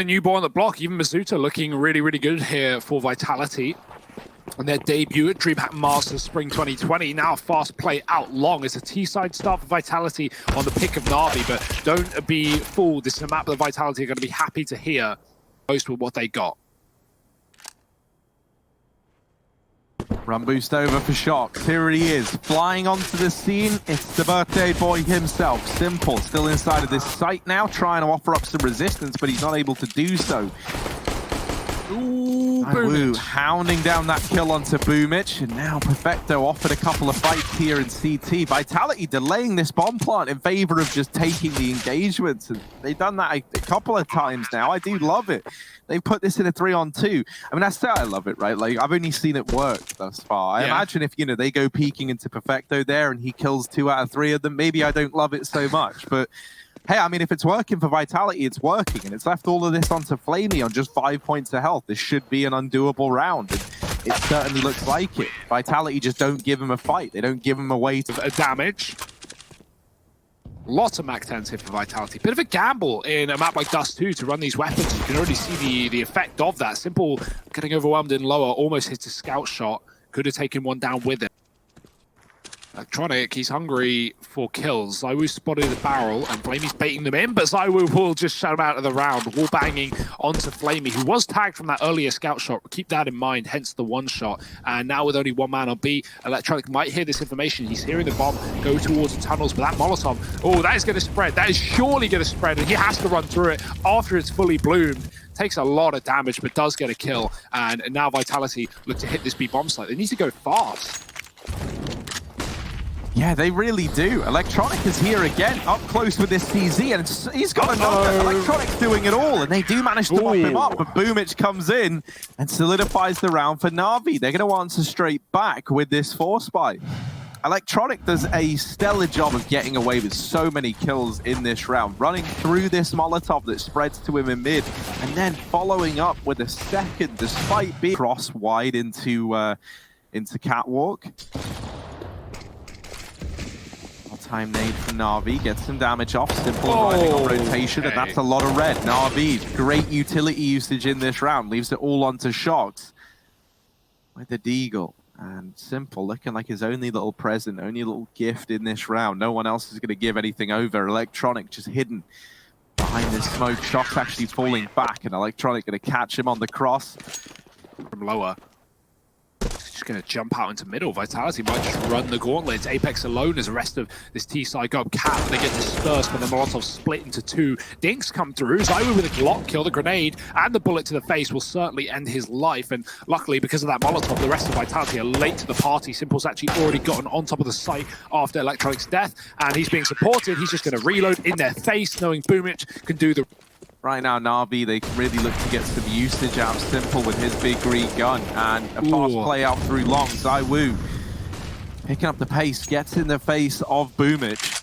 A new boy on the block, even Mizuta looking really, really good here for Vitality. And their debut at DreamHack Masters Spring 2020. Now fast play out long. It's a T-side start for Vitality on the pick of Navi, but don't be fooled. This is a map that Vitality are going to be happy to hear most with what they got. Run boost over for Shox. Here he is, flying onto the scene. It's the birthday boy himself. Simple, still inside of this site now, trying to offer up some resistance, but he's not able to do so. Ooh, Woo, hounding down that kill onto Boomich, and now Perfecto offered a couple of fights here in CT. Vitality delaying this bomb plant in favor of just taking the engagements, and they've done that a couple of times now. I do love it. They've put this in a 3-on-2. I mean, that's I love it, right? Like, I've only seen it work thus far. I imagine if, you know, they go peeking into Perfecto there and he kills 2 out of 3 of them, maybe I don't love it so much, but hey, I mean, if it's working for Vitality, it's working, and it's left all of this onto Flamey on just 5 points of health. This should be an undoable round, and it certainly looks like it. Vitality just don't give him a fight. They don't give him a way to damage. Lots of Mac 10s here for Vitality. Bit of a gamble in a map like DUST2 to run these weapons. You can already see the effect of that. Simple getting overwhelmed in lower, almost hits a scout shot. Could have taken one down with it. Electronic, he's hungry for kills. ZywOo spotted the barrel, and Flamey's baiting them in, but ZywOo will just shut him out of the round. Wall banging onto Flamey, who was tagged from that earlier scout shot. Keep that in mind, hence the one shot. And now with only one man on B, Electronic might hear this information. He's hearing the bomb go towards the tunnels, but that Molotov, oh, that is going to spread. That is surely going to spread, and he has to run through it after it's fully bloomed. Takes a lot of damage, but does get a kill. And now Vitality look to hit this B bomb site. They need to go fast. Yeah, they really do. Electronic is here again, up close with this CZ, and he's got another. Electronic's doing it all, and they do manage to mop him up, but Boomich comes in and solidifies the round for Navi. They're going to answer straight back with this force spy. Electronic does a stellar job of getting away with so many kills in this round, running through this Molotov that spreads to him in mid, and then following up with a second, despite being cross wide into Catwalk. Time nade for Navi, gets some damage off, Simple arriving on rotation, and that's a lot of red. Navi, great utility usage in this round, leaves it all onto Shox with the Deagle. And Simple looking like his only little present, only little gift in this round. No one else is going to give anything over. Electronic just hidden behind this smoke. Shox actually falling back, and Electronic going to catch him on the cross from lower. Just going to jump out into middle. Vitality might just run the gauntlet. It's Apex alone as the rest of this T-side go up cap. They get dispersed, but the Molotov split into 2. Dinks come through. ZywOo with a Glock kill, the grenade, and the bullet to the face will certainly end his life. And luckily, because of that Molotov, the rest of Vitality are late to the party. Simple's actually already gotten on top of the site after Electronic's death, and he's being supported. He's just going to reload in their face, knowing Boomich can do the... Right now, Navi, they really look to get some usage out of Simple with his big green gun, and a fast play out through long. ZywOo picking up the pace, gets in the face of Boomich.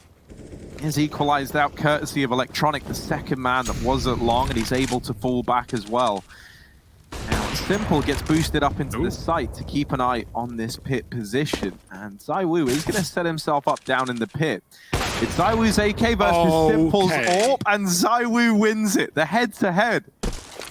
Is equalized out courtesy of Electronic, the second man that was at long, and he's able to fall back as well. Now, Simple gets boosted up into the site to keep an eye on this pit position, and ZywOo is going to set himself up down in the pit. It's ZywOo's AK versus Simple's AWP, and ZywOo wins it. The head-to-head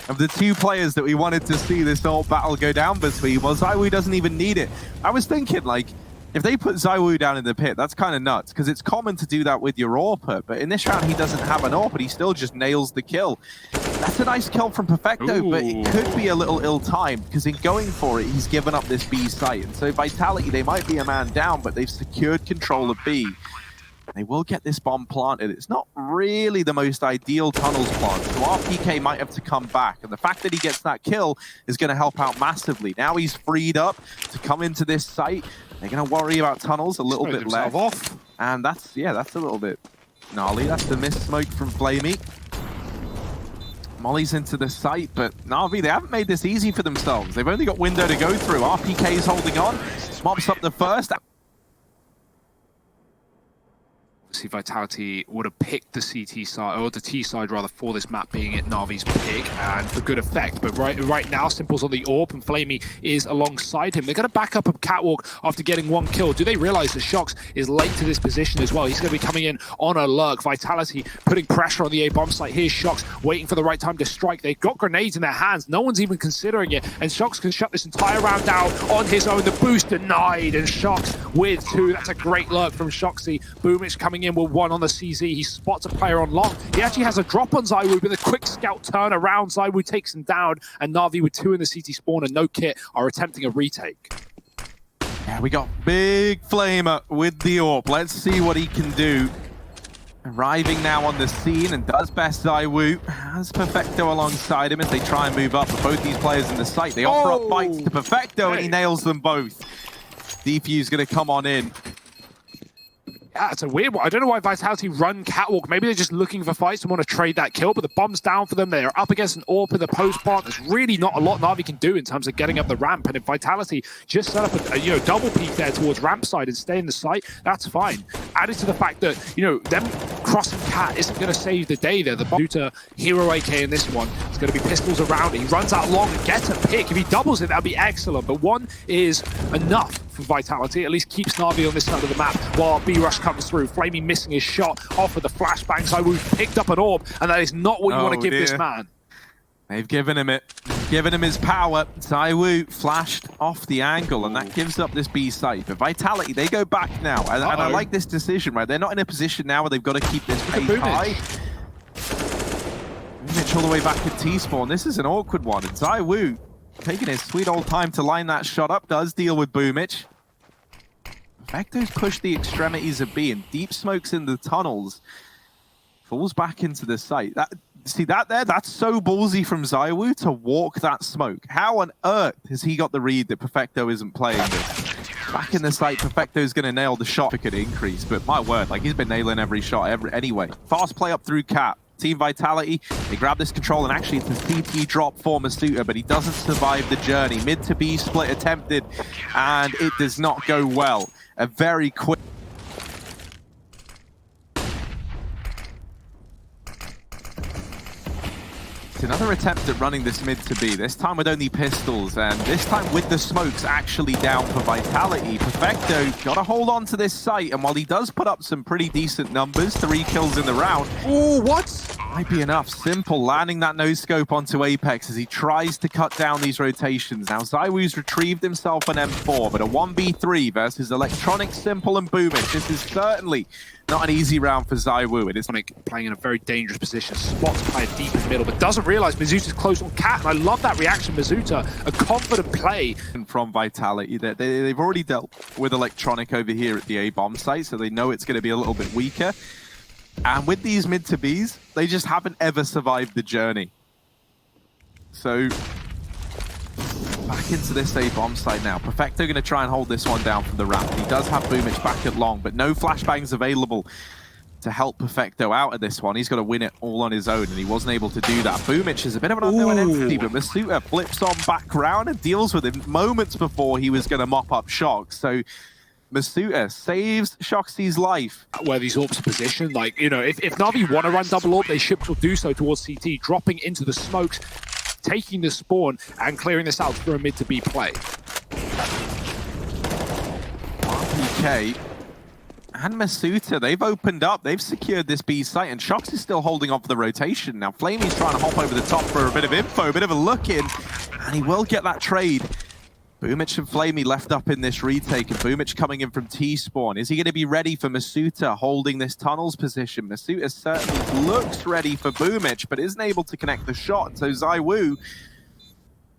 of the two players that we wanted to see this AWP battle go down between. Well, ZywOo doesn't even need it. I was thinking, like, if they put ZywOo down in the pit, that's kind of nuts, because it's common to do that with your AWPer, but in this round he doesn't have an AWP, but he still just nails the kill. That's a nice kill from Perfecto, but it could be a little ill-timed, because in going for it, he's given up this B site. And so Vitality, they might be a man down, but they've secured control of B. They will get this bomb planted. It's not really the most ideal tunnels plant, so RPK might have to come back. And the fact that he gets that kill is going to help out massively. Now he's freed up to come into this site. They're going to worry about tunnels a little bit less. Off. And that's a little bit gnarly. That's the missed smoke from Flamey. Molly's into the site, but Navi, they haven't made this easy for themselves. They've only got window to go through. RPK is holding on. Mops up the first. See, Vitality would have picked the CT side, or the T side rather, for this map being it Navi's pick, and for good effect. But right now, Simple's on the AWP, and Flamey is alongside him. They're going to back up a Catwalk after getting one kill. Do they realize that Shox is late to this position as well? He's going to be coming in on a lurk. Vitality putting pressure on the A bomb site. Here's Shox waiting for the right time to strike. They've got grenades in their hands. No one's even considering it, and Shox can shut this entire round down on his own. The boost denied, and Shox with 2. That's a great lurk from Shoxy. Boomich coming in with 1 on the CZ. He spots a player on long. He actually has a drop on ZywOo, but a quick scout turn around. ZywOo takes him down, and Navi with 2 in the CT spawn and no kit are attempting a retake. Yeah, we got Big Flamer with the AWP. Let's see what he can do. Arriving now on the scene and does best ZywOo. Has Perfecto alongside him as they try and move up. But both these players in the site, they offer up bites to Perfecto and he nails them both. Defuse going to come on in. Yeah, it's a weird one. I don't know why Vitality run Catwalk. Maybe they're just looking for fights and want to trade that kill, but the bomb's down for them. They're up against an AWP in the post part. There's really not a lot Navi can do in terms of getting up the ramp. And if Vitality just set up a double peek there towards ramp side and stay in the site, that's fine. Added to the fact that, them crossing Cat isn't going to save the day there. The Buta Hero AK in this one is going to be pistols around it. He runs out long and gets a pick. If he doubles it, that'd be excellent. But 1 is enough for Vitality. At least keeps Navi on this side of the map while B-Rush comes through. Flamey missing his shot off of the flashbang. ZywOo picked up an AWP, and that is not what you want to give this man. They've given him it. Given him his power. ZywOo flashed off the angle, and that gives up this B site. But Vitality, they go back now. And I like this decision, right? They're not in a position now where they've got to keep this pace high. Mitch all the way back at T-spawn. This is an awkward one. And ZywOo taking his sweet old time to line that shot up, does deal with Boomich. Perfecto's pushed the extremities of B, and deep smokes in the tunnels. Falls back into the site. That's so ballsy from ZywOo to walk that smoke. How on earth has he got the read that Perfecto isn't playing this? Back in the site, Perfecto's going to nail the shot. It could increase, but my word, he's been nailing every shot anyway. Fast play up through Cap. Team Vitality, they grab this control, and actually it's a CT drop for Masuta, but he doesn't survive the journey. Mid to B split attempted, and it does not go well. A very quick... It's another attempt at running this mid to B, this time with only pistols, and this time with the smokes actually down for Vitality. Perfecto got to hold on to this site, and while he does put up some pretty decent numbers, 3 kills in the round, what? Might be enough. Simple landing that no-scope onto Apex as he tries to cut down these rotations. Now ZywOo's retrieved himself an M4, but a 1v3 versus Electronic, Simple, and Boomich. This is certainly not an easy round for ZywOo. It is playing in a very dangerous position. Spots player deep in the middle, but doesn't realize Mizuta's close on Cat. And I love that reaction, Mizuta. A confident play. From Vitality, they've already dealt with Electronic over here at the A-bomb site, so they know it's going to be a little bit weaker. And with these mid to Bs, they just haven't ever survived the journey. So, back into this A-bomb site now. Perfecto going to try and hold this one down from the ramp. He does have Boomich back at long, but no flashbangs available to help Perfecto out of this one. He's got to win it all on his own, and he wasn't able to do that. Boomich is a bit of an unknown entity, but Masuta flips on back round and deals with him moments before he was going to mop up Shox. So Masuta saves Shoxy's life. Where these AWPs are positioned, if Navi want to run double AWP, they should do so towards CT, dropping into the smokes, taking the spawn, and clearing this out for a mid to B play. RPK and Masuta, they've opened up, they've secured this B site, and Shox is still holding on for the rotation. Now Flamey's trying to hop over the top for a bit of info, a bit of a look in, and he will get that trade. Boomich and Flamey left up in this retake, and Boomich coming in from T-spawn. Is he going to be ready for Masuta holding this tunnels position? Masuta certainly looks ready for Boomich, but isn't able to connect the shot. So ZywOo,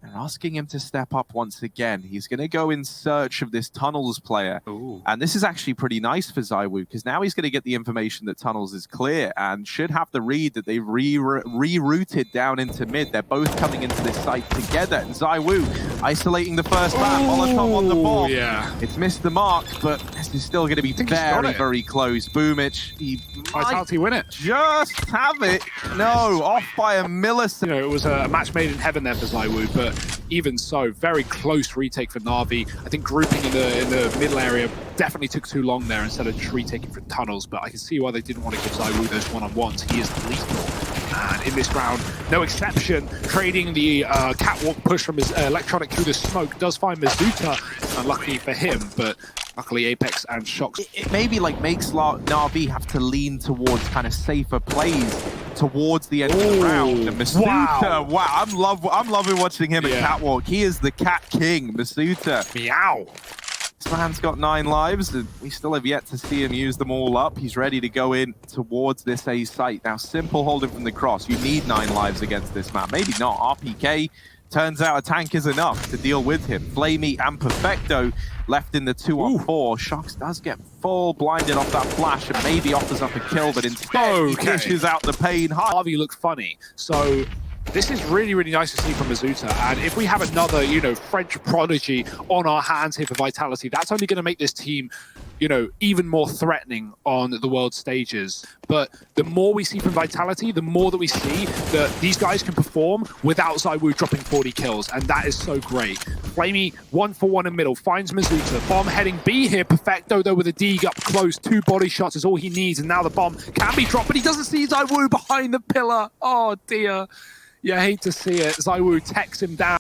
they're asking him to step up once again. He's going to go in search of this tunnels player. Ooh. And this is actually pretty nice for ZywOo, because now he's going to get the information that tunnels is clear and should have the read that they've rerouted down into mid. They're both coming into this site together. And ZywOo isolating the first bat. Molotov on the bomb. Yeah. It's missed the mark, but this is still going to be very, very close. Boomich, he Vitality win it. Just have it. No, off by a millisecond. It was a match made in heaven there for ZywOo, but but even so, very close retake for Navi. I think grouping in the middle area definitely took too long there instead of just retaking from tunnels, but I can see why they didn't want to give ZywOo those one-on-ones. He is lethal. And in this round, no exception, trading the catwalk push from his Electronic through the smoke does find Mizuta, unlucky for him, but luckily Apex and Shox. It maybe like makes Navi have to lean towards kind of safer plays towards the end of the round. And Mizuta, wow, I'm loving watching him at catwalk. He is the cat king, Mizuta. Meow. This man's got 9 lives, and we still have yet to see him use them all up. He's ready to go in towards this A site. Now, Simple holding from the cross. You need 9 lives against this man. Maybe not. RPK, turns out a tank is enough to deal with him. Flamey and Perfecto left in the 2-on-4. Shox does get full blinded off that flash and maybe offers up a kill, but instead he dishes out the pain. Harvey looked funny, so this is really, really nice to see from Mizuta. And if we have another, French prodigy on our hands here for Vitality, that's only going to make this team, even more threatening on the world stages. But the more we see from Vitality, the more that we see that these guys can perform without ZywOo dropping 40 kills. And that is so great. Flamey, 1-for-1 in middle, finds Mizuta. Bomb heading B here. Perfecto, though, with a dig up close. 2 body shots is all he needs. And now the bomb can be dropped, but he doesn't see ZywOo behind the pillar. Oh, dear. Yeah, I hate to see it. ZywOo techs him down.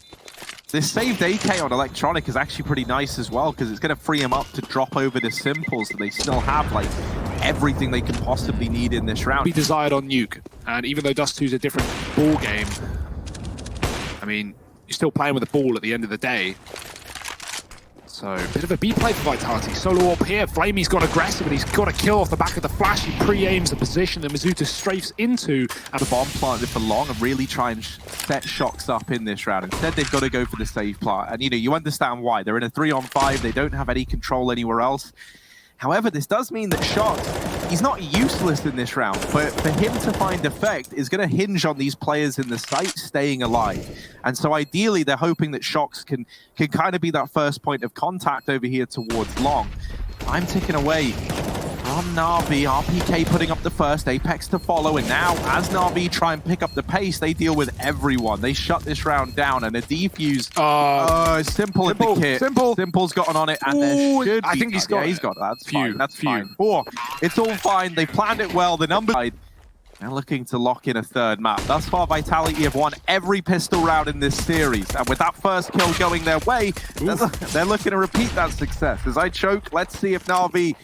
This saved AK on Electronic is actually pretty nice as well, because it's going to free him up to drop over to Simple, so they still have like everything they can possibly need in this round. Be desired on Nuke, and even though DUST2 is a different ball game, I mean, you're still playing with a ball at the end of the day. So, a bit of a B play for Vitality. Solo up here. Flamey's got aggressive, and he's got a kill off the back of the flash. He pre-aims the position that Mizuta strafes into. And the bomb planted for long and really try and set Shox up in this round. Instead, they've got to go for the safe plant. And, you understand why. They're in a 3-on-5. They don't have any control anywhere else. However, this does mean that Shox, he's not useless in this round, but for him to find effect is going to hinge on these players in the site staying alive. And so ideally, they're hoping that Shox can kind of be that first point of contact over here towards long. I'm ticking away from Navi. RPK putting up the first, Apex to follow, and now as Navi try and pick up the pace, they deal with everyone. They shut this round down, and a defuse. Simple in the kit. Simple's gotten on it, and there should be. I think he's got. Yeah, he's got it. That's fine. That's fine. It's all fine. They planned it well. The number. They're looking to lock in a third map. Thus far, Vitality have won every pistol round in this series, and with that first kill going their way, they're looking to repeat that success. As I choke, let's see if Navi.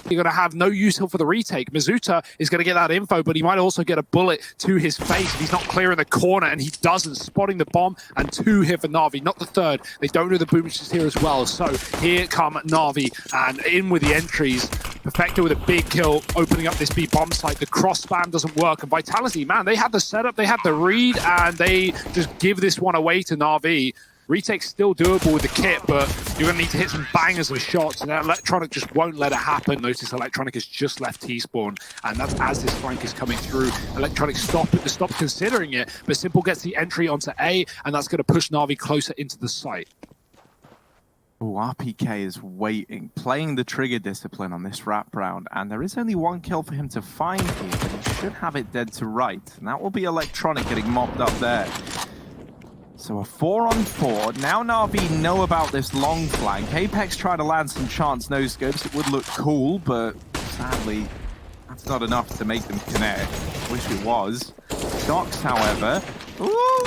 You're going to have no use for the retake. Mizuta is going to get that info, but he might also get a bullet to his face if he's not clear in the corner, and he doesn't, spotting the bomb, and 2 here for Navi, not the third. They don't know the boomers is here as well, so here come Navi, and in with the entries. Perfecto with a big kill, opening up this B bomb site. The cross spam doesn't work, and Vitality, man, they had the setup, they had the read, and they just give this one away to Navi. Retake's still doable with the kit, but you're going to need to hit some bangers with shots, and Electronic just won't let it happen. Notice Electronic has just left T-spawn, and that's as this flank is coming through. Electronic stop considering it, but Simple gets the entry onto A, and that's going to push Navi closer into the site. Oh, RPK is waiting, playing the trigger discipline on this wrap round, and there is only 1 kill for him to find here, but he should have it dead to right, and that will be Electronic getting mopped up there. So a 4-on-4. Now Navi know about this long flank. Apex try to land some chance no-scopes. It would look cool, but sadly, that's not enough to make them connect. Wish it was. Shox, however.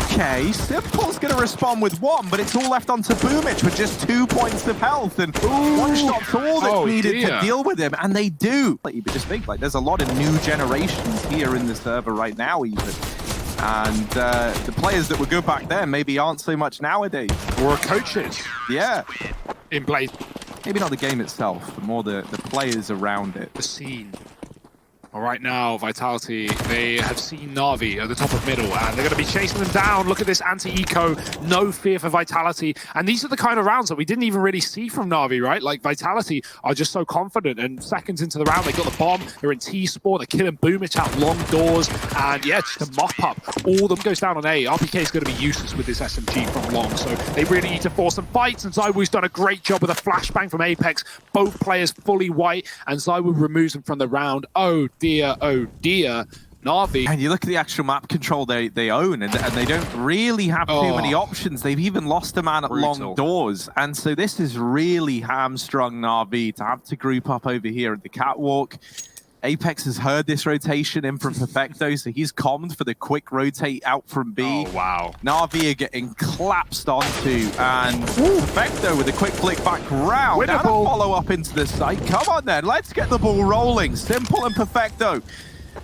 Okay, Simple's going to respond with 1, but it's all left onto Boomich with just 2 points of health. And 1 shot's all that's needed to deal with him, and they do. Like, you just think, like, there's a lot of new generations here in the server right now, even. And the players that were good back then maybe aren't so much nowadays. Or coaches. Yeah. In Blaze. Maybe not the game itself, but more the players around it. The scene. Well, right now, Vitality, they have seen Navi at the top of middle, and they're going to be chasing them down. Look at this anti-eco, no fear for Vitality. And these are the kind of rounds that we didn't even really see from Navi, right? Like, Vitality are just so confident, and seconds into the round, they got the bomb, they're in T-spawn, they're killing Boomich out long doors, and yeah, just a mop-up. All of them goes down on A. RPK is going to be useless with this SMG from long, so they really need to force some fights, and ZywOo's done a great job with a flashbang from Apex. Both players fully white, and ZywOo removes them from the round. Oh dear, Navi. And you look at the actual map control they own, and they don't really have too many options. They've even lost a man at long doors. And so this is really hamstrung Navi to have to group up over here at the catwalk. Apex has heard this rotation in from Perfecto, so he's calmed for the quick rotate out from B. Oh, wow. Navi are getting collapsed onto, and Perfecto with a quick flick back round. Winnable. And a follow-up into the site. Come on then, let's get the ball rolling. Simple and Perfecto.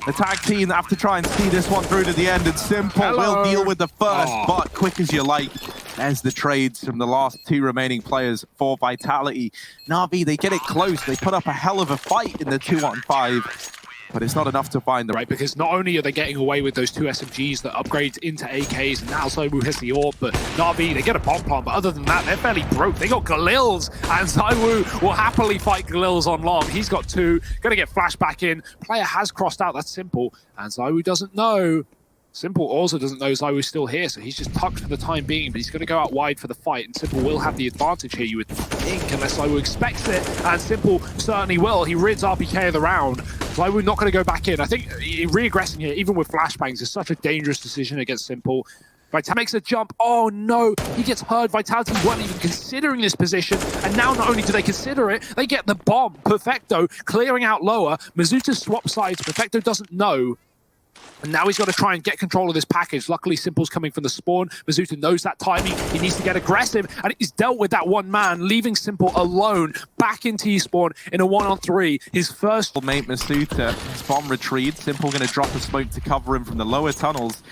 The tag team that have to try and see this one through to the end, and Simple will deal with the first, but quick as you like. There's the trades from the last two remaining players for Vitality. Navi, they get it close. They put up a hell of a fight in the 2-on-5. But it's not enough to find the right, because not only are they getting away with those two SMGs that upgrade into AKs, and now ZywOo has the AWP, but Navi, they get a bomb plant, but other than that, they're fairly broke. They got Galils, and ZywOo will happily fight Galils on long. He's got two, gonna get flashed back in. Player has crossed out, that's Simple, and ZywOo doesn't know. Simple also doesn't know ZywOo's still here, so he's just tucked for the time being, but he's going to go out wide for the fight, and Simple will have the advantage here, you would think, unless ZywOo expects it, and Simple certainly will. He rids RPK of the round. ZywOo not going to go back in. I think re-aggressing here, even with flashbangs, is such a dangerous decision against Simple. Vitality makes a jump. Oh no, he gets hurt. Vitality weren't even considering this position, and now not only do they consider it, they get the bomb. Perfecto clearing out lower. Mizuta swaps sides. Perfecto doesn't know. And now he's got to try and get control of this package. Luckily, Simple's coming from the spawn. Mizuta knows that timing. He needs to get aggressive, and he's dealt with that one man, leaving Simple alone back in T-spawn in a 1-on-3. His first mate, Mizuta, his bomb retrieved. Simple going to drop a smoke to cover him from the lower tunnels.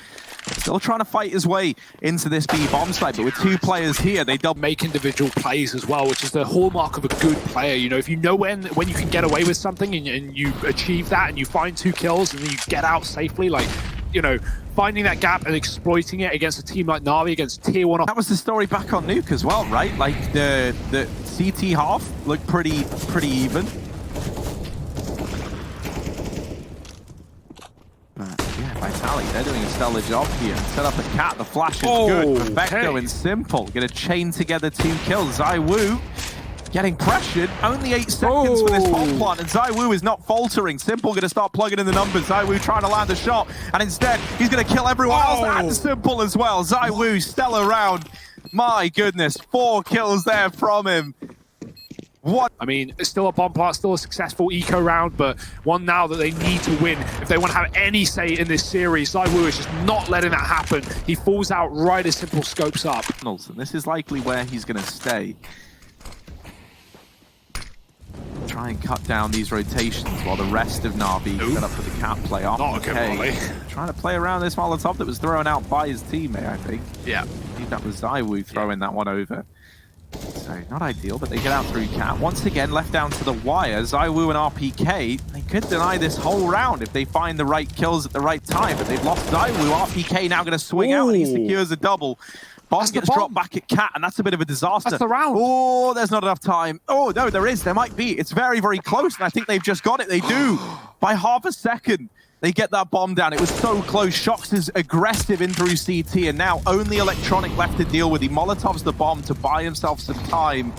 Still trying to fight his way into this B bomb site, but with two players here, they double make individual plays as well, which is the hallmark of a good player. You know, if you know when you can get away with something and you achieve that and you find 2 kills and then you get out safely, like, you know, finding that gap and exploiting it against a team like Navi, against tier 1. That was the story back on Nuke as well, right? Like the CT half looked pretty even. Vitality, they're doing a stellar job here. Set up a cat, the flash is good. Perfecto and Simple gonna chain together 2 kills. ZywOo getting pressured, only 8 seconds for this bomb plant, and ZywOo is not faltering. Simple gonna start plugging in the numbers. ZywOo trying to land a shot, and instead he's gonna kill everyone else and Simple as well. ZywOo, stellar round. My goodness, 4 kills there from him. What? I mean, it's still a bomb plant, still a successful eco round, but one now that they need to win if they want to have any say in this series. ZywOo is just not letting that happen. He falls out right as Simple scopes up. And this is likely where he's going to stay. Try and cut down these rotations while the rest of Navi set up for the cat play off. Not a good volley. Trying to play around this Molotov that was thrown out by his teammate, I think. Yeah. I think that was ZywOo throwing that one over. So, not ideal, but they get out through cat. Once again, left down to the wire. ZywOo and RPK, they could deny this whole round if they find the right kills at the right time, but they've lost ZywOo. RPK now going to swing out, and he secures a double. Bomb gets dropped back at cat, and that's a bit of a disaster. That's the round. Oh, there's not enough time. Oh, no, there is. There might be. It's very, very close, and I think they've just got it. They do. By half a second. They get that bomb down. It was so close. Shox is aggressive in through CT, and now only Electronic left to deal with. He Molotovs the bomb to buy himself some time.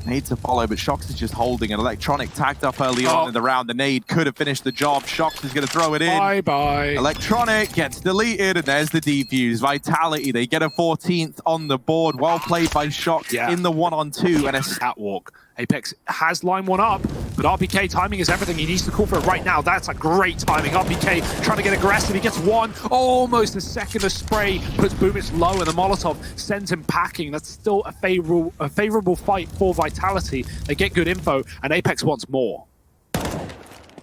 Nade to follow, but Shox is just holding it. Electronic tagged up early on in the round. The nade could have finished the job. Shox is going to throw it in. Bye-bye. Electronic gets deleted, and there's the defuse. Vitality, they get a 14th on the board. Well played by Shox in the 1-on-2. And a catwalk. Apex has line 1 up, but RPK timing is everything. He needs to call for it right now. That's a great timing. RPK trying to get aggressive. He gets 1, almost a second of spray, puts Boomich low, and the Molotov sends him packing. That's still a favorable fight for Vitality. They get good info, and Apex wants more.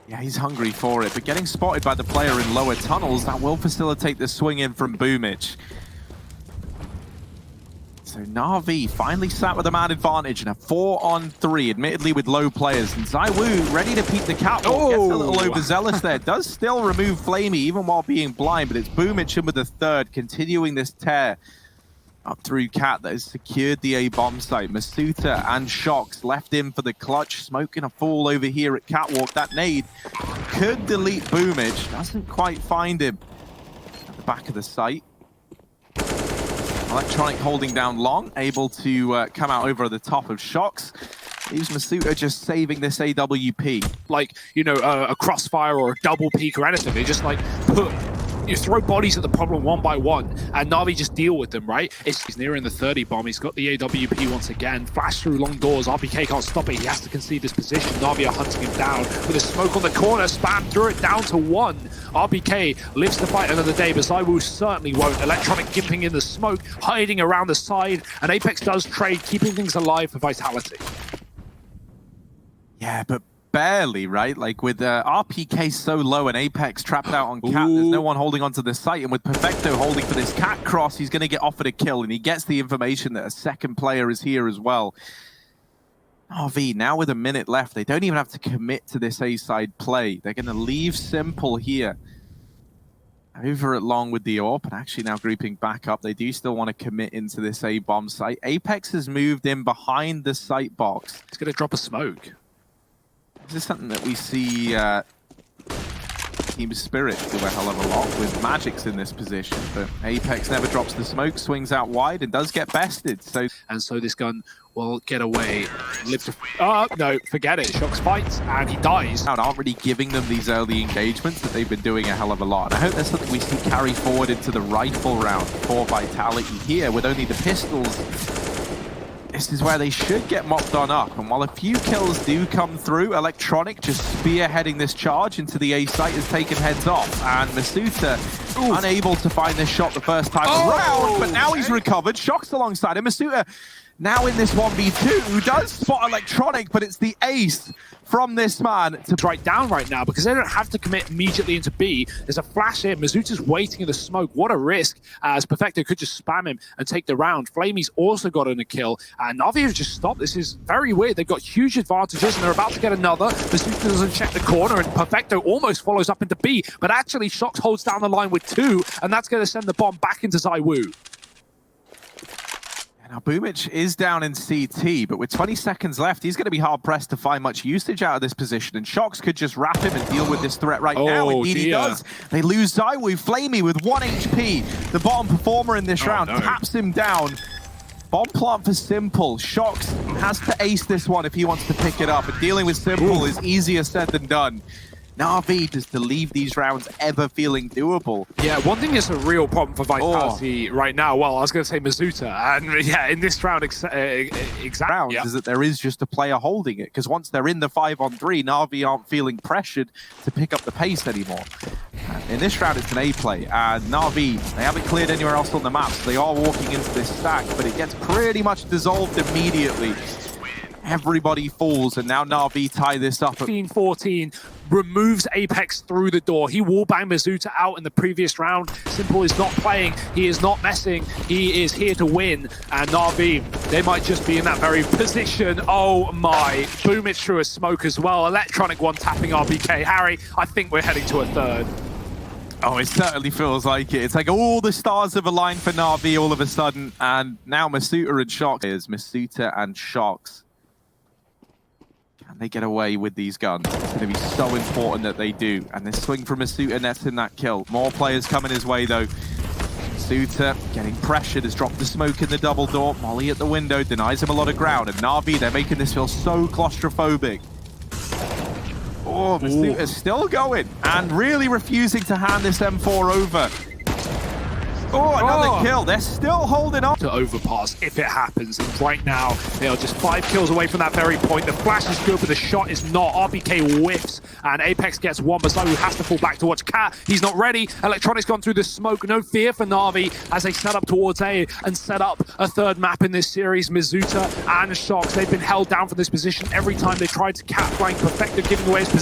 Yeah, he's hungry for it, but getting spotted by the player in lower tunnels, that will facilitate the swing in from Boomich. So Navi finally sat with a man advantage in a 4-on-3, admittedly with low players. And ZywOo ready to peek the catwalk, gets a little overzealous there. Does still remove Flamey even while being blind, but it's Boomich in with the 3rd, continuing this tear up through cat that has secured the A bomb site. Mizuta and Shox left in for the clutch, smoking a fall over here at catwalk. That nade could delete Boomich, doesn't quite find him at the back of the site. Electronic holding down long, able to come out over the top of Shox. Leaves Mizuta just saving this AWP. Like, you know, a crossfire or a double peek or anything. They just like you throw bodies at the problem one by one, and Navi just deal with them, right? He's nearing the 30 bomb. He's got the AWP once again. Flash through long doors. RBK can't stop it. He has to concede this position. Navi are hunting him down with a smoke on the corner. Spam through it down to one. RBK lives to fight another day, but ZywOo certainly won't. Electronic gimping in the smoke, hiding around the side, and Apex does trade, keeping things alive for Vitality. Yeah, but barely, right? Like with RPK so low and Apex trapped out on Cat, there's no one holding onto the site, and with Perfecto holding for this Cat cross, he's going to get offered a kill, and he gets the information that a second player is here as well. Navi, now with a minute left, they don't even have to commit to this A-side play. They're going to leave Simple here. Over at long with the AWP, and actually now grouping back up. They do still want to commit into this A-bomb site. Apex has moved in behind the site box. It's going to drop a smoke. This is something that we see Team Spirit do a hell of a lot with Magic's in this position, but Apex never drops the smoke, swings out wide, and does get bested. So this gun will get away. Live to... no, forget it. Shox fights, and he dies. Aren't really giving them these early engagements that they've been doing a hell of a lot. And I hope that's something we see carry forward into the rifle round for Vitality here with only the pistols. This is where they should get mopped on up. And while a few kills do come through, Electronic just spearheading this charge into the A site has taken heads off. And Masuta unable to find this shot the first time around, but now he's recovered. Shox alongside him. Masuta now in this 1v2, who does spot Electronic, but it's the ace from this man to right down right now because they don't have to commit immediately into B. There's a flash here. Mazuta's waiting in the smoke. What a risk, as Perfecto could just spam him and take the round. Flamey's also gotten a kill, and Navi have just stopped. This is very weird. They've got huge advantages, and they're about to get another. Mazuta doesn't check the corner, and Perfecto almost follows up into B, but actually Shox holds down the line with 2, and that's going to send the bomb back into ZywOo. Now, Boomich is down in CT, but with 20 seconds left, he's going to be hard-pressed to find much usage out of this position, and Shox could just wrap him and deal with this threat right now. Indeed he does. They lose ZywOo. Flamey with 1 HP, the bottom performer in this round, taps him down. Bomb plant for Simple. Shox has to ace this one if he wants to pick it up, and dealing with Simple is easier said than done. Navi does to leave these rounds ever feeling doable. Yeah, one thing is a real problem for Vitality right now. Well, I was going to say Masuta, and yeah, in this round, exactly is that there is just a player holding it, because once they're in the 5-on-3, Navi aren't feeling pressured to pick up the pace anymore. In this round, it's an A play, and Navi, they haven't cleared anywhere else on the map, so they are walking into this stack, but it gets pretty much dissolved immediately. Everybody falls, and now Navi tie this up. 15-14 removes Apex through the door. He wallbanged Masuta out in the previous round. Simple is not playing. He is not messing. He is here to win. And Navi, they might just be in that very position. Oh my. Boomich through a smoke as well. Electronic one tapping RBK. Harry, I think we're heading to a third. Oh, it certainly feels like it. It's like all the stars have aligned for Navi all of a sudden. And now Masuta and Shox is Masuta and Shox. They get away with these guns. It's going to be so important that they do. And this swing from Masuta nets in that kill. More players coming his way, though. Masuta getting pressured, has dropped the smoke in the double door. Molly at the window denies him a lot of ground. And Navi, they're making this feel so claustrophobic. Oh, Masuta's still going and really refusing to hand this M4 over. Oh, another kill. They're still holding on. To overpass if it happens. And right now, they are just 5 kills away from that very point. The flash is good, but the shot is not. RBK whiffs, and Apex gets 1, but ZywOo has to fall back to watch Cat. He's not ready. Electronic's gone through the smoke. No fear for Navi as they set up towards A and set up a third map in this series. Masuta and Shox, they've been held down from this position every time they tried to Cat flank. Perfecto giving away his position.